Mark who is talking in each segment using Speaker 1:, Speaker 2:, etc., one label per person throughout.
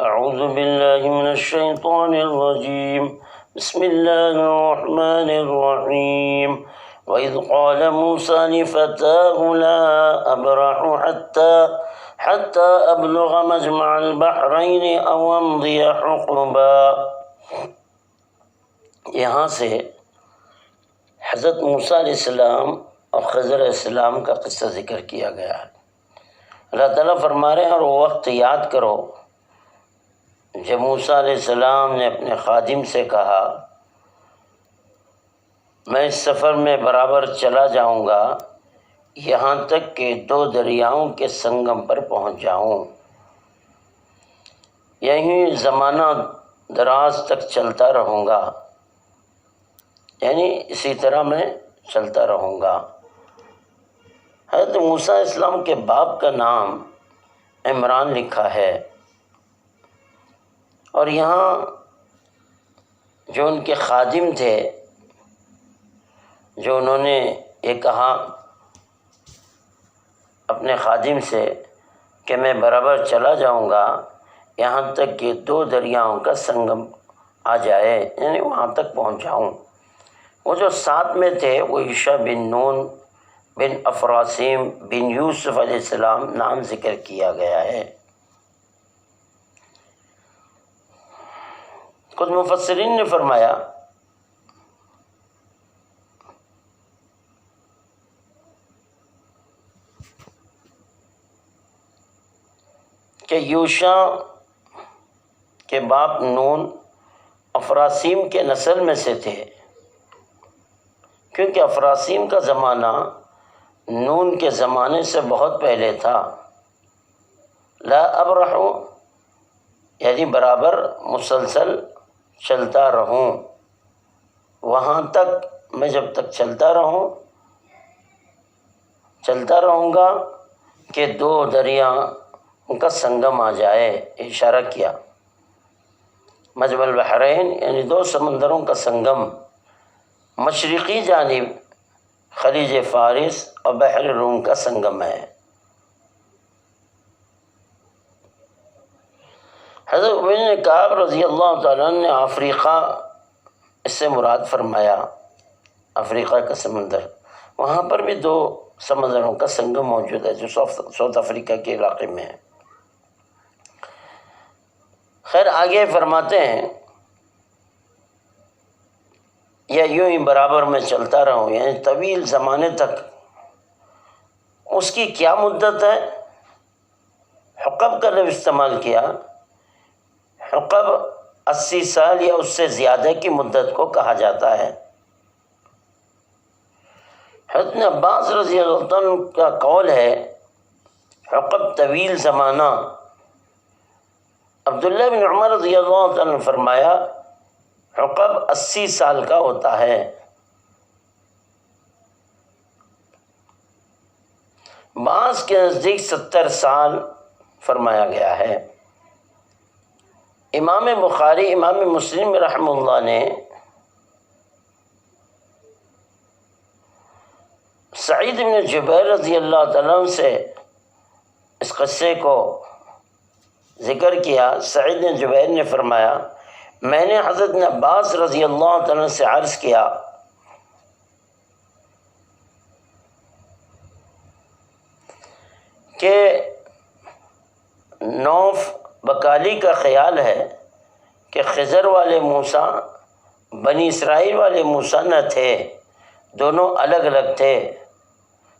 Speaker 1: اعوذ باللہ من الشیطان الرجیم بسم اللہ الرحمن الرحیم وَإِذْ قَالَ مُوسَىٰ لِفَتَاهُ لَا أَبْرَحُ حَتَّىٰ أَبْلُغَ مَجْمَعَ الْبَحْرَيْنِ أَوْ أَمْضِيَ حُقُبًا۔ یہاں سے حضرت موسیٰ علیہ السلام اور خضر علیہ السلام کا قصہ ذکر کیا گیا ہے۔ اللہ تعالیٰ فرما رہے ہیں اور وہ وقت یاد کرو جب موسیٰ علیہ السلام نے اپنے خادم سے کہا میں اس سفر میں برابر چلا جاؤں گا یہاں تک کہ 2 دریاؤں کے سنگم پر پہنچ جاؤں، یہیں زمانہ دراز تک چلتا رہوں گا، یعنی اسی طرح میں چلتا رہوں گا۔ حضرت موسیٰ علیہ السلام کے باپ کا نام عمران لکھا ہے، اور یہاں جو ان کے خادم تھے جو انہوں نے یہ کہا اپنے خادم سے کہ میں برابر چلا جاؤں گا یہاں تک کہ 2 دریاؤں کا سنگم آ جائے، یعنی وہاں تک پہنچ جاؤں۔ وہ جو ساتھ میں تھے وہ یوشع بن نون بن افراسیم بن یوسف علیہ السلام نام ذکر کیا گیا ہے۔ کچھ مفسرین نے فرمایا کہ یوشع کے باپ نون افراسیم کے نسل میں سے تھے، کیونکہ افراسیم کا زمانہ نون کے زمانے سے بہت پہلے تھا۔ لا ابرح یعنی برابر مسلسل چلتا رہوں، وہاں تک میں جب تک چلتا رہوں گا کہ 2 دریاؤں کا سنگم آ جائے، اشارہ کیا۔ مجمع البحرین یعنی 2 سمندروں کا سنگم مشرقی جانب خلیج فارس اور بحر روم کا سنگم ہے۔ حضرت عمر نے کعب رضی اللہ تعالیٰ نے افریقہ اس سے مراد فرمایا، افریقہ کا سمندر، وہاں پر بھی 2 سمندروں کا سنگم موجود ہے جو ساؤتھ افریقہ کے علاقے میں ہے۔ خیر آگے فرماتے ہیں یا یوں ہی برابر میں چلتا رہوں، یعنی طویل زمانے تک۔ اس کی کیا مدت ہے؟ حقب کا لفظ استعمال کیا۔ حقب 80 سال یا اس سے زیادہ کی مدت کو کہا جاتا ہے۔ حضرت عباس رضی اللہ عنہ کا قول ہے حقب طویل زمانہ۔ عبداللہ بن عمر رضی اللہ عنہ نے فرمایا حقب 80 سال کا ہوتا ہے۔ بعض کے نزدیک 70 سال فرمایا گیا ہے۔ امام بخاری امام مسلم رحمہ اللہ نے سعید بن جبیر رضی اللہ تعالیٰ عنہ سے اس قصے کو ذکر کیا۔ سعید بن جبیر نے فرمایا میں نے حضرت عباس رضی اللہ تعالیٰ سے عرض کیا کہ نوف بکالی کا خیال ہے کہ خضر والے موسیٰ بنی اسرائیل والے موسیٰ نہ تھے، دونوں الگ الگ تھے۔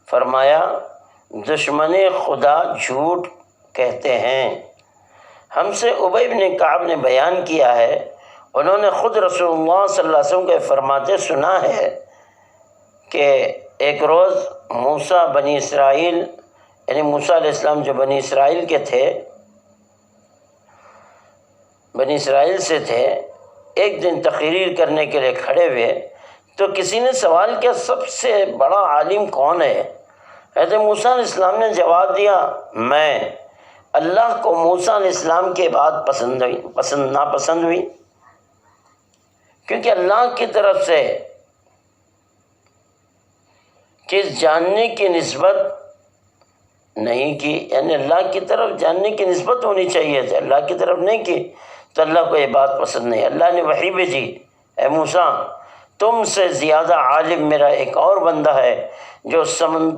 Speaker 1: فرمایا دشمن خدا جھوٹ کہتے ہیں۔ ہم سے ابی بن کعب نے بیان کیا ہے، انہوں نے خود رسول اللہ صلی اللہ علیہ وسلم کے فرماتے سنا ہے کہ ایک روز موسیٰ بنی اسرائیل یعنی موسیٰ علیہ السلام جو بنی اسرائیل کے تھے، بنی اسرائیل سے تھے، ایک دن تقریر کرنے کے لیے کھڑے ہوئے تو کسی نے سوال کیا سب سے بڑا عالم کون ہے؟ حضرت موسیٰ علیہ السلام نے جواب دیا میں۔ اللہ کو موسیٰ علیہ السلام کے بعد ناپسند ہوئی، کیونکہ اللہ کی طرف سے چیز جاننے کی نسبت نہیں کی، یعنی اللہ کی طرف جاننے کی نسبت ہونی چاہیے تھی، اللہ کی طرف نہیں کی تو اللہ کو یہ بات پسند نہیں۔ اللہ نے وحی بھیجی، اے موسیٰ تم سے زیادہ عالم میرا ایک اور بندہ ہے جو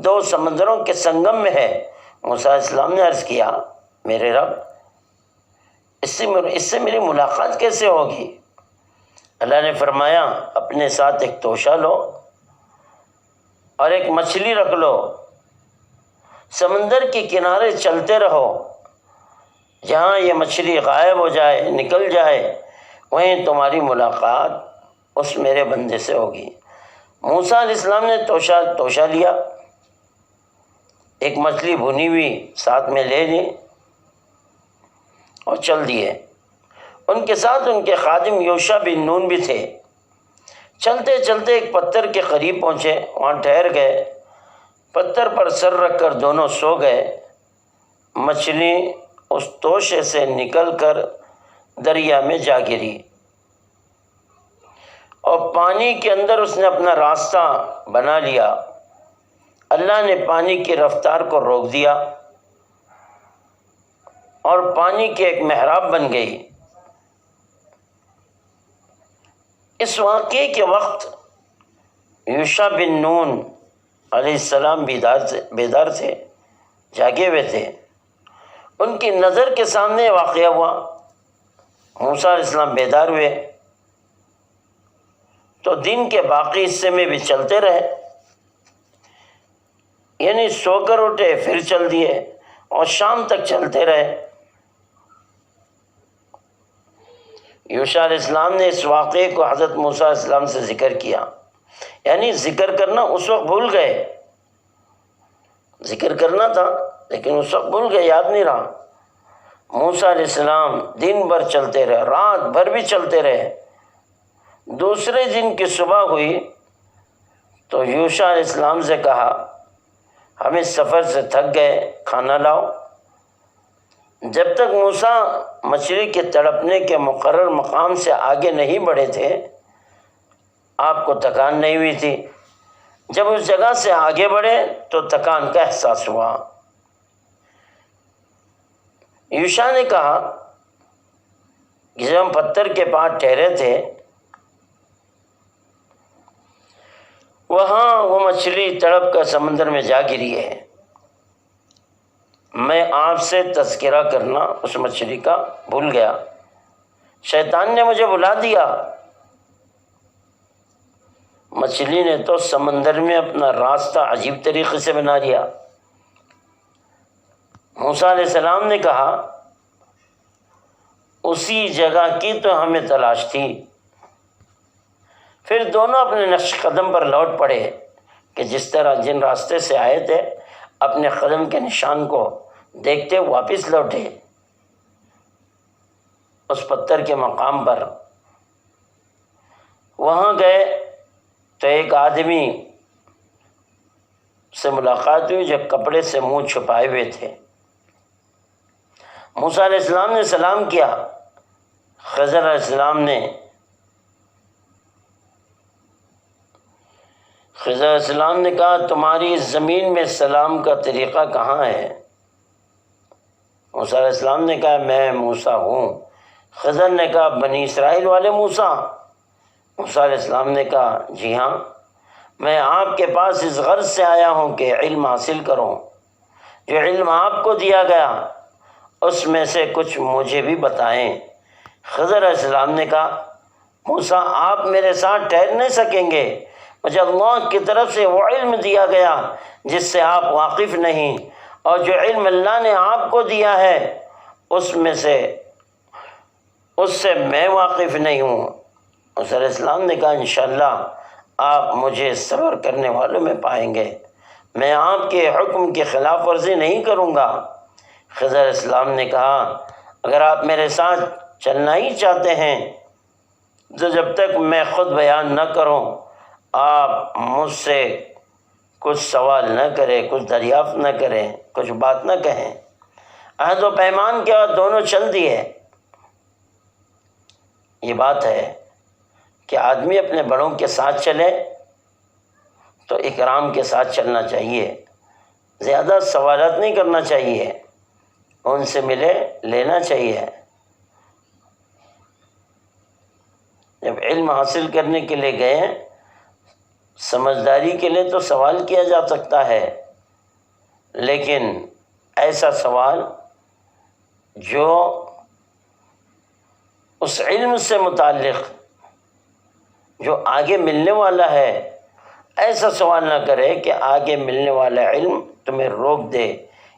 Speaker 1: دو سمندروں کے سنگم میں ہے۔ موسیٰ علیہ السلام نے عرض کیا میرے رب اس سے میری ملاقات کیسے ہوگی؟ اللہ نے فرمایا اپنے ساتھ ایک توشہ لو اور ایک مچھلی رکھ لو، سمندر کے کنارے چلتے رہو، جہاں یہ مچھلی غائب ہو جائے نکل جائے وہیں تمہاری ملاقات اس میرے بندے سے ہوگی۔ موسیٰ علیہ السلام نے توشہ لیا، ایک مچھلی بھنی ہوئی ساتھ میں لے لی اور چل دیے۔ ان کے ساتھ ان کے خادم یوشع بن نون بھی تھے۔ چلتے چلتے ایک پتھر کے قریب پہنچے، وہاں ٹھہر گئے، پتھر پر سر رکھ کر دونوں سو گئے۔ مچھلی اس توشے سے نکل کر دریا میں جا گری اور پانی کے اندر اس نے اپنا راستہ بنا لیا۔ اللہ نے پانی کی رفتار کو روک دیا اور پانی کے ایک محراب بن گئی۔ اس واقعے کے وقت یوشع بن نون علیہ السلام بیدار تھے، جاگے ہوئے تھے۔ ان کی نظر کے سامنے واقعہ ہوا۔ موسیٰ علیہ السلام بیدار ہوئے تو دن کے باقی حصے میں بھی چلتے رہے، یعنی سو کر اٹھے پھر چل دیے اور شام تک چلتے رہے۔ یوشع علیہ السلام نے اس واقعے کو حضرت موسیٰ علیہ السلام سے ذکر کیا، یعنی ذکر کرنا اس وقت بھول گئے، ذکر کرنا تھا لیکن اس وقت بھول گئے، یاد نہیں رہا۔ موسیٰ علیہ السلام دن بھر چلتے رہے، رات بھر بھی چلتے رہے۔ دوسرے دن کی صبح ہوئی تو یوشع علیہ السلام سے کہا ہم اس سفر سے تھک گئے، کھانا لاؤ۔ جب تک موسیٰ مچھلی کے تڑپنے کے مقرر مقام سے آگے نہیں بڑھے تھے آپ کو تھکان نہیں ہوئی تھی، جب اس جگہ سے آگے بڑھے تو تھکان کا احساس ہوا۔ یوشع نے کہا کہ جب ہم پتھر کے پاس ٹھہرے تھے وہاں وہ مچھلی تڑپ کر سمندر میں جا گری ہے، میں آپ سے تذکرہ کرنا اس مچھلی کا بھول گیا، شیطان نے مجھے بلا دیا۔ مچھلی نے تو سمندر میں اپنا راستہ عجیب طریقے سے بنا لیا۔ موسیٰ علیہ السلام نے کہا اسی جگہ کی تو ہمیں تلاش تھی۔ پھر دونوں اپنے نقش قدم پر لوٹ پڑے کہ جس طرح جن راستے سے آئے تھے اپنے قدم کے نشان کو دیکھتے واپس لوٹے۔ اس پتھر کے مقام پر وہاں گئے تو ایک آدمی سے ملاقات ہوئی جو کپڑے سے منہ چھپائے ہوئے تھے۔ موسیٰ علیہ السلام نے سلام کیا، خضر علیہ السلام نے کہا تمہاری اس زمین میں سلام کا طریقہ کہاں ہے؟ موسیٰ علیہ السلام نے کہا میں موسیٰ ہوں۔ خضر نے کہا بنی اسرائیل والے موسیٰ؟ موسیٰ علیہ السلام نے کہا جی ہاں، میں آپ کے پاس اس غرض سے آیا ہوں کہ علم حاصل کروں، جو علم آپ کو دیا گیا اس میں سے کچھ مجھے بھی بتائیں۔ خضر علیہ السلام نے کہا موسیٰ آپ میرے ساتھ ٹھہر نہیں سکیں گے، مجھے اللہ کی طرف سے وہ علم دیا گیا جس سے آپ واقف نہیں، اور جو علم اللہ نے آپ کو دیا ہے اس سے میں واقف نہیں ہوں۔ موسیٰ علیہ السلام نے کہا انشاءاللہ آپ مجھے صبر کرنے والوں میں پائیں گے، میں آپ کے حکم کی خلاف ورزی نہیں کروں گا۔ خضر علیہ السلام نے کہا اگر آپ میرے ساتھ چلنا ہی چاہتے ہیں تو جب تک میں خود بیان نہ کروں آپ مجھ سے کچھ سوال نہ کریں، کچھ دریافت نہ کریں، کچھ بات نہ کہیں۔ عہد و پیمان کے بعد دونوں چل دیے۔ یہ بات ہے کہ آدمی اپنے بڑوں کے ساتھ چلے تو اکرام کے ساتھ چلنا چاہیے، زیادہ سوالات نہیں کرنا چاہیے، ان سے ملے لینا چاہیے۔ جب علم حاصل کرنے کے لیے گئے، سمجھداری کے لیے تو سوال کیا جا سکتا ہے، لیکن ایسا سوال جو اس علم سے متعلق جو آگے ملنے والا ہے، ایسا سوال نہ کرے کہ آگے ملنے والا علم تمہیں روک دے،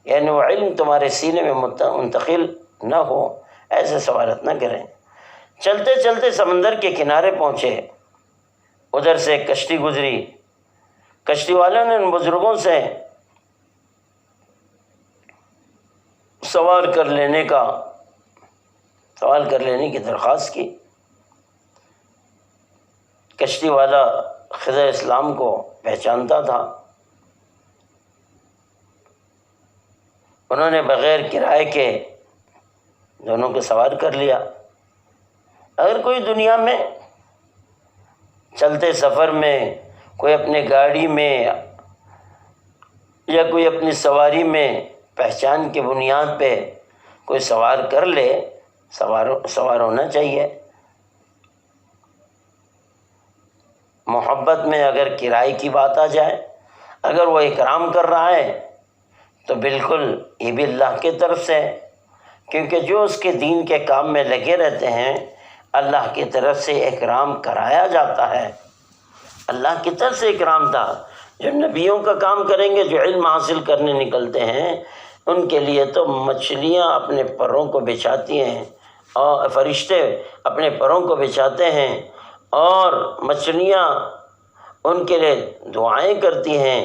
Speaker 1: یعنی وہ علم تمہارے سینے میں منتقل نہ ہو، ایسے سوالات نہ کریں۔ چلتے چلتے سمندر کے کنارے پہنچے، ادھر سے ایک کشتی گزری، کشتی والوں نے ان بزرگوں سے سوال کر لینے کی درخواست کی۔ کشتی والا خضر اسلام کو پہچانتا تھا، انہوں نے بغیر کرائے کے دونوں کو سوار کر لیا۔ اگر کوئی دنیا میں چلتے سفر میں کوئی اپنے گاڑی میں یا کوئی اپنی سواری میں پہچان کی بنیاد پہ کوئی سوار کر لے، سوار ہونا چاہیے۔ محبت میں اگر کرائے کی بات آ جائے، اگر وہ اکرام کر رہا ہے تو بالکل یہ بھی اللہ کی طرف سے ہے، کیونکہ جو اس کے دین کے کام میں لگے رہتے ہیں اللہ کی طرف سے اکرام کرایا جاتا ہے۔ اللہ کی طرف سے اکرام تھا۔ جو نبیوں کا کام کریں گے، جو علم حاصل کرنے نکلتے ہیں، ان کے لیے تو مچھلیاں اپنے پروں کو بچھاتی ہیں اور فرشتے اپنے پروں کو بچھاتے ہیں، اور مچھلیاں ان کے لیے دعائیں کرتی ہیں،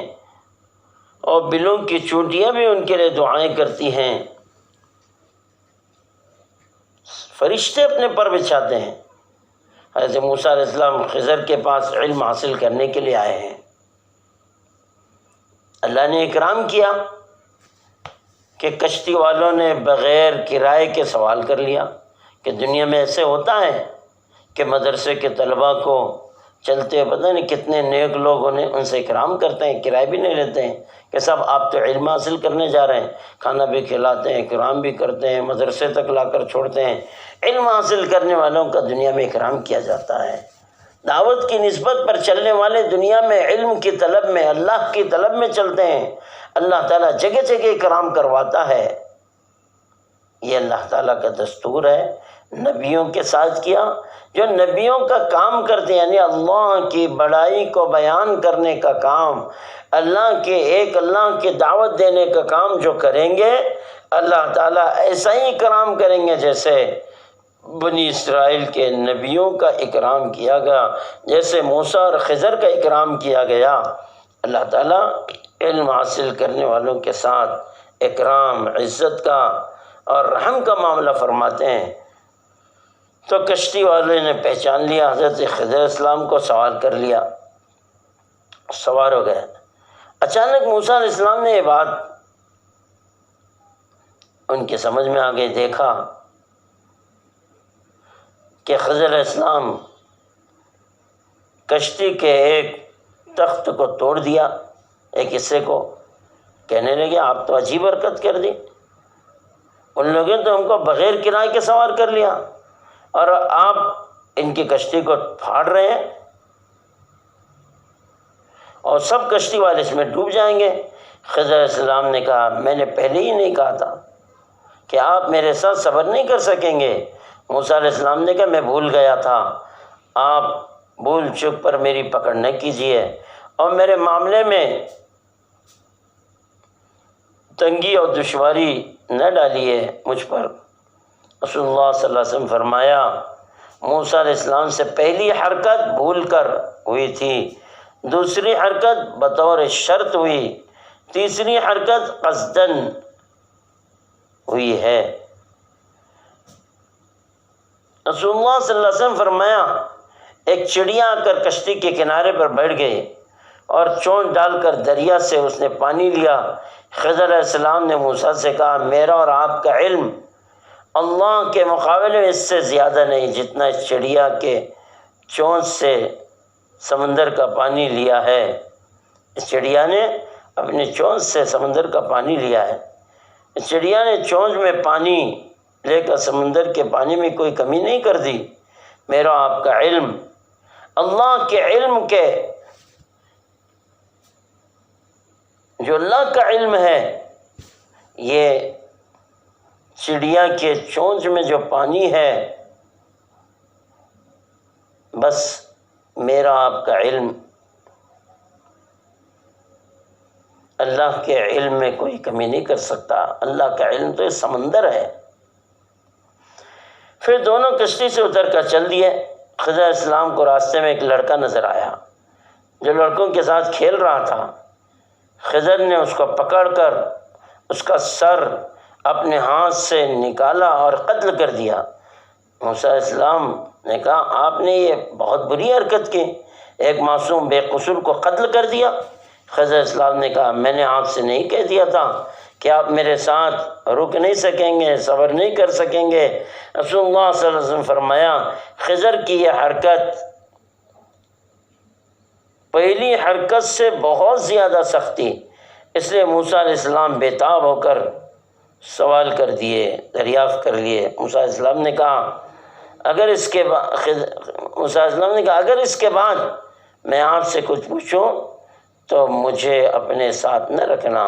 Speaker 1: اور بلوں کی چونٹیاں بھی ان کے لیے دعائیں کرتی ہیں۔ فرشتے اپنے پر بچھاتے ہیں۔ حضرت موسیٰ علیہ السلام خضر کے پاس علم حاصل کرنے کے لیے آئے ہیں، اللہ نے اکرام کیا کہ کشتی والوں نے بغیر کرائے کے سوال کر لیا۔ کہ دنیا میں ایسے ہوتا ہے کہ مدرسے کے طلباء کو چلتے پتہ نہیں کتنے نیک لوگ ان سے اکرام کرتے ہیں، کرائے بھی نہیں لیتے ہیں کہ صاحب آپ تو علم حاصل کرنے جا رہے ہیں، کھانا بھی کھلاتے ہیں، اکرام بھی کرتے ہیں، مدرسے تک لا کر چھوڑتے ہیں۔ علم حاصل کرنے والوں کا دنیا میں اکرام کیا جاتا ہے۔ دعوت کی نسبت پر چلنے والے دنیا میں علم کی طلب میں، اللہ کی طلب میں چلتے ہیں، اللہ تعالیٰ جگہ جگہ اکرام کرواتا ہے۔ یہ اللہ تعالیٰ کا دستور ہے، نبیوں کے ساتھ کیا۔ جو نبیوں کا کام کرتے ہیں، یعنی اللہ کی بڑائی کو بیان کرنے کا کام، اللہ کی دعوت دینے کا کام جو کریں گے، اللہ تعالیٰ ایسا ہی اکرام کریں گے جیسے بنی اسرائیل کے نبیوں کا اکرام کیا گیا، جیسے موسیٰ اور خضر کا اکرام کیا گیا۔ اللہ تعالیٰ علم حاصل کرنے والوں کے ساتھ اکرام، عزت کا اور رحم کا معاملہ فرماتے ہیں۔ تو کشتی والے نے پہچان لیا، حضرت خضر السلام کو سوال کر لیا، سوار ہو گئے۔ اچانک موسیٰ علیہ السلام نے یہ بات ان کی سمجھ میں آ گئی، دیکھا کہ خضر علیہ السلام کشتی کے ایک تخت کو توڑ دیا، ایک حصے کو، کہنے لگے آپ تو عجیب حرکت کر دی، ان لوگوں نے تو ہم کو بغیر کرائے کے سوار کر لیا اور آپ ان کی کشتی کو پھاڑ رہے ہیں اور سب کشتی والے اس میں ڈوب جائیں گے۔ خضر علیہ السلام نے کہا میں نے پہلے ہی نہیں کہا تھا کہ آپ میرے ساتھ صبر نہیں کر سکیں گے۔ موسیٰ علیہ السلام نے کہا میں بھول گیا تھا، آپ بھول چک پر میری پکڑ نہ کیجیے اور میرے معاملے میں تنگی اور دشواری نہ ڈالیے مجھ پر۔ رسول اللہ صلی اللہ علیہ وسلم فرمایا موسیٰ علیہ السلام سے پہلی حرکت بھول کر ہوئی تھی، دوسری حرکت بطور شرط ہوئی، تیسری حرکت قصداً ہوئی ہے۔ رسول اللہ صلی اللہ علیہ وسلم فرمایا ایک چڑیا آ کر کشتی کے کنارے پر بیٹھ گئی اور چونچ ڈال کر دریا سے اس نے پانی لیا۔ خضر علیہ السلام نے موسیٰ سے کہا میرا اور آپ کا علم اللہ کے مقابلے میں اس سے زیادہ نہیں جتنا اس چڑیا کے چونچ سے سمندر کا پانی لیا ہے۔ اس چڑیا نے اپنی چونچ سے سمندر کا پانی لیا ہے۔ چڑیا نے چونچ میں پانی لے کر سمندر کے پانی میں کوئی کمی نہیں کر دی۔ میرا آپ کا علم اللہ کے علم کے، جو اللہ کا علم ہے، یہ چڑیا کے چونچ میں جو پانی ہے، بس میرا آپ کا علم اللہ کے علم میں کوئی کمی نہیں کر سکتا۔ اللہ کا علم تو یہ سمندر ہے۔ پھر دونوں کشتی سے اتر کر چل دیے۔ خضر علیہ السلام کو راستے میں ایک لڑکا نظر آیا جو لڑکوں کے ساتھ کھیل رہا تھا۔ خضر نے اس کو پکڑ کر اس کا سر اپنے ہاتھ سے نکالا اور قتل کر دیا۔ موسیٰ علیہ السلام نے کہا آپ نے یہ بہت بری حرکت کی، ایک معصوم بے قصور کو قتل کر دیا۔ خضر علیہ السلام نے کہا میں نے آپ سے نہیں کہہ دیا تھا کہ آپ میرے ساتھ رک نہیں سکیں گے، صبر نہیں کر سکیں گے؟ رسول اللہ صلی اللہ علیہ وسلم فرمایا خضر کی یہ حرکت پہلی حرکت سے بہت زیادہ سختی، اس لیے موسیٰ علیہ السلام بے تاب ہو کر سوال کر دیے، دریافت کر لیے۔ موسیٰ علیہ السلام نے کہا اگر اس کے بعد میں آپ سے کچھ پوچھوں تو مجھے اپنے ساتھ نہ رکھنا،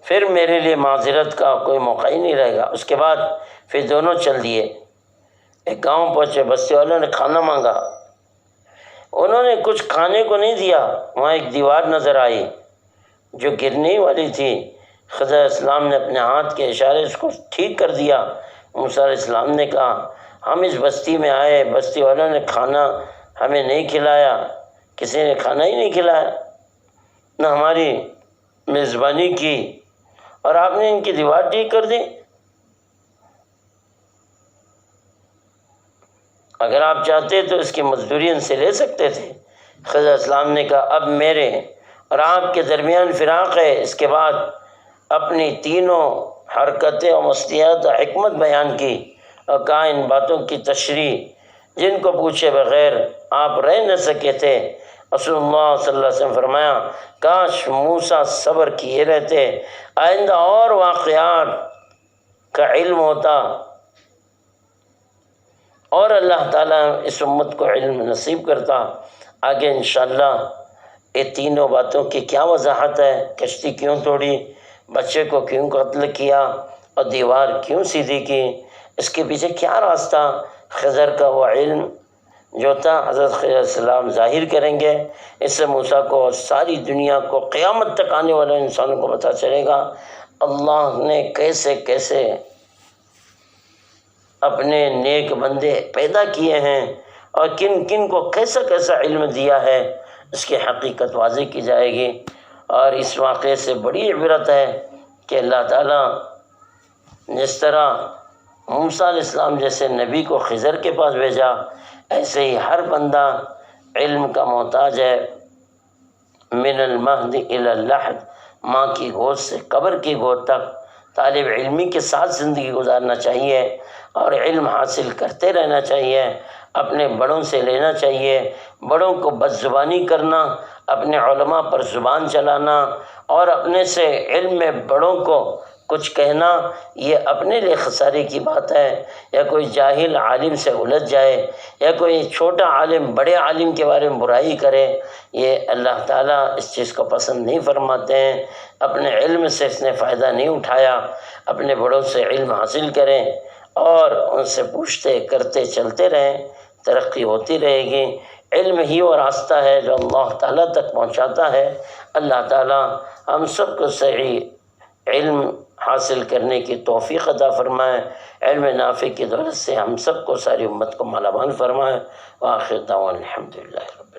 Speaker 1: پھر میرے لیے معذرت کا کوئی موقع ہی نہیں رہے گا۔ اس کے بعد پھر دونوں چل دیے۔ ایک گاؤں پہنچے، بستی والوں نے کھانا مانگا، انہوں نے کچھ کھانے کو نہیں دیا۔ وہاں ایک دیوار نظر آئی جو گرنے والی تھی۔ خضر علیہ السلام نے اپنے ہاتھ کے اشارے اس کو ٹھیک کر دیا۔ موسیٰ علیہ السلام نے کہا ہم اس بستی میں آئے، بستی والوں نے کھانا ہمیں نہیں کھلایا، کسی نے کھانا ہی نہیں کھلایا، نہ ہماری میزبانی کی، اور آپ نے ان کی دیوار ٹھیک کر دی۔ اگر آپ چاہتے تو اس کی مزدوری ان سے لے سکتے تھے۔ خضر علیہ السلام نے کہا اب میرے اور آپ کے درمیان فراق ہے۔ اس کے بعد اپنی تینوں حرکتیں اور مستیات اور حکمت بیان کی اور کہا ان باتوں کی تشریح جن کو پوچھے بغیر آپ رہ نہ سکے تھے۔ رسول اللہ صلی اللہ علیہ وسلم فرمایا کاش موسیٰ صبر کیے رہتے، آئندہ اور واقعات کا علم ہوتا، اور اللہ تعالیٰ اس امت کو علم نصیب کرتا۔ آگے انشاءاللہ یہ تینوں باتوں کی کیا وضاحت ہے، کشتی کیوں توڑی، بچے کو کیوں قتل کیا اور دیوار کیوں سیدھی کی، اس کے پیچھے کیا راستہ، خضر کا وہ علم جو تھا حضرت خضر علیہ السلام ظاہر کریں گے۔ اس سے موسیٰ کو اور ساری دنیا کو قیامت تک آنے والے انسانوں کو پتہ چلے گا اللہ نے کیسے کیسے اپنے نیک بندے پیدا کیے ہیں اور کن کن کو کیسا کیسا علم دیا ہے، اس کی حقیقت واضح کی جائے گی۔ اور اس واقعے سے بڑی عبرت ہے کہ اللہ تعالیٰ جس طرح موسیٰ علیہ السلام جیسے نبی کو خضر کے پاس بھیجا، ایسے ہی ہر بندہ علم کا محتاج ہے۔ من المہد الی اللحد، ماں کی گود سے قبر کی گود تک طالب علمی کے ساتھ زندگی گزارنا چاہیے اور علم حاصل کرتے رہنا چاہیے، اپنے بڑوں سے لینا چاہیے، بڑوں کو بد زبانی کرنا، اپنے علماء پر زبان چلانا اور اپنے سے علم میں بڑوں کو کچھ کہنا، یہ اپنے لیے خسارے کی بات ہے۔ یا کوئی جاہل عالم سے الجھ جائے یا کوئی چھوٹا عالم بڑے عالم کے بارے میں برائی کرے، یہ اللہ تعالیٰ اس چیز کو پسند نہیں فرماتے ہیں۔ اپنے علم سے اس نے فائدہ نہیں اٹھایا، اپنے بڑوں سے علم حاصل کریں اور ان سے پوچھتے کرتے چلتے رہیں، ترقی ہوتی رہے گی۔ علم ہی وہ راستہ ہے جو اللہ تعالیٰ تک پہنچاتا ہے۔ اللہ تعالیٰ ہم سب کو صحیح علم حاصل کرنے کی توفیق عطا فرمائے، علم نافع کی دولت سے ہم سب کو ساری امت کو مالا مال فرمائے۔ وآخر دعوانا الحمدللہ۔